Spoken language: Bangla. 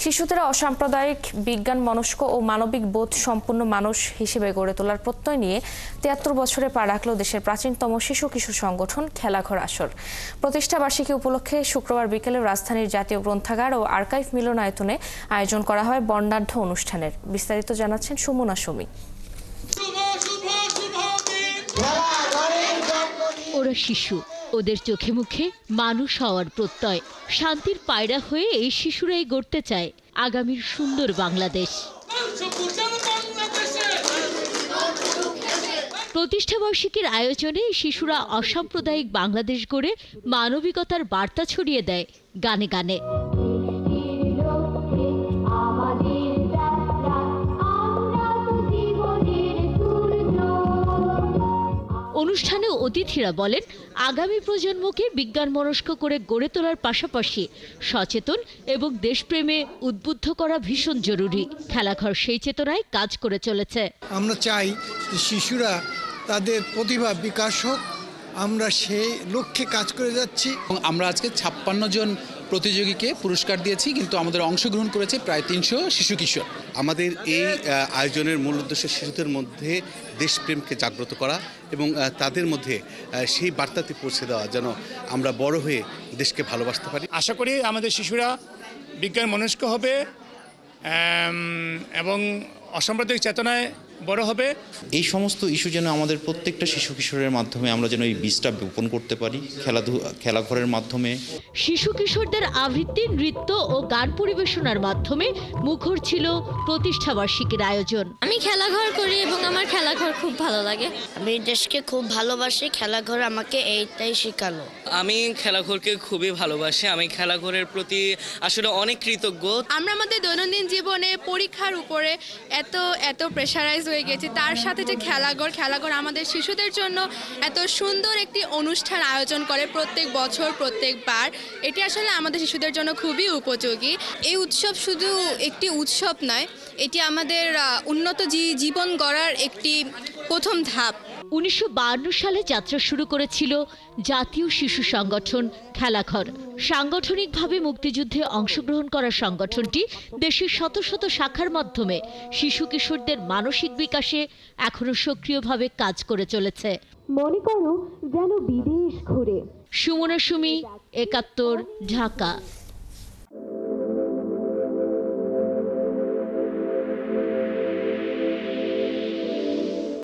শিশুদের অসাম্প্রদায়িক, বিজ্ঞান মনস্ক ও মানবিক বোধ সম্পন্ন মানুষ হিসেবে গড়ে তোলার প্রত্যয় নিয়ে ৭৩ বছরে পা রাখল দেশের প্রাচীনতম শিশু কিশোর সংগঠন খেলাঘর আসর। প্রতিষ্ঠা বার্ষিকী উপলক্ষে শুক্রবার বিকেলে রাজধানীর জাতীয় গ্রন্থাগার ও আর্কাইভ মিলনায়তনে আয়োজন করা হয় বর্ণাঢ্য অনুষ্ঠানের। বিস্তারিত জানাচ্ছেন সুমনা সুমি। ওরা শিশু, ওদের চোখে মুখে মানুষ হওয়ার প্রত্যয়। শান্তির পায়রা হয়ে এই শিশুরাই গড়তে চায় আগামীর সুন্দর বাংলাদেশ। প্রতিষ্ঠাবার্ষিকীর আয়োজনে শিশুরা অসাম্প্রদায়িক বাংলাদেশ গড়ে মানবিকতার বার্তা ছড়িয়ে দেয় গানে গানে। অনুষ্ঠানে অতিথিরা বলেন, আগামী প্রজন্মকে বিজ্ঞান মনস্ক করে গড়ে তোলার পাশাপাশি সচেতন এবং দেশপ্রেমে উদ্বুদ্ধ করা ভীষণ জরুরি। খেলাঘর সেই চেতনায় কাজ করে চলেছে। আমরা চাই যে শিশুরা তাদের প্রতিভা বিকাশ হোক, আমরা সেই লক্ষ্যে কাজ করে যাচ্ছি। আমরা আজকে ৫৬ জন প্রতিযোগীকে পুরস্কার দিয়েছি, কিন্তু আমাদের অংশগ্রহণ করেছে প্রায় ৩০০ শিশু কিশোর। আমাদের এই আয়োজনের মূল উদ্দেশ্য শিশুদের মধ্যে দেশপ্রেমকে জাগ্রত করা এবং তাদের মধ্যে সেই বার্তাটি পৌঁছে দেওয়া, যেন আমরা বড় হয়ে দেশকে ভালোবাসতে পারি। আশা করি আমাদের শিশুরা বিজ্ঞান মনস্ক হবে এবং অসাম্প্রদায়িক চেতনায় বড় হবে। এই সমস্ত ইস্যু যেন আমাদের প্রত্যেকটা শিশু কিশোরের মাধ্যমে আমরা যেন এই বীজটা বপন করতে পারি খেলাঘরের মাধ্যমে। শিশু কিশোরদের আবৃত্তি, নৃত্য ও গান পরিবেশনার মাধ্যমে মুখর ছিল প্রতিষ্ঠাবার্ষিকীর আয়োজন। আমি খেলাঘর করি এবং আমার খেলাঘর খুব ভালো লাগে। আমি দেশকে খুব ভালোবাসি, খেলাঘর আমাকে এইটাই শেখালো। আমি খেলাঘরকে খুবই ভালোবাসি, আমি খেলাঘরের প্রতি আসলে অনেক কৃতজ্ঞ। আমরা আমাদের দৈনন্দিন জীবনে পরীক্ষার উপরে এত প্রেশারাইজ হয়ে গেছি, তার সাথে যে খেলাঘর আমাদের শিশুদের জন্য এত সুন্দর একটি অনুষ্ঠান আয়োজন করে প্রত্যেক বছর প্রত্যেকবার, এটি আসলে আমাদের শিশুদের জন্য খুবই উপযোগী। এই উৎসব শুধু একটি উৎসব নয়, এটি আমাদের উন্নত জীবন গড়ার একটি প্রথম ধাপ। ১৯৫২ সালে যাত্রা শুরু করেছিল জাতীয় শিশু সংগঠন খেলাঘর। সাংগঠনিকভাবে মুক্তিযুদ্ধে অংশগ্রহণ করা সংগঠনটি দেশের শত শত শাখার মাধ্যমে শিশু কিশোরদের মানসিক বিকাশে এখনো সক্রিয়ভাবে কাজ করে চলেছে। মনে করো যেন বিদেশ ঘুরে। সুমনা সুমি, ৭১, ঢাকা।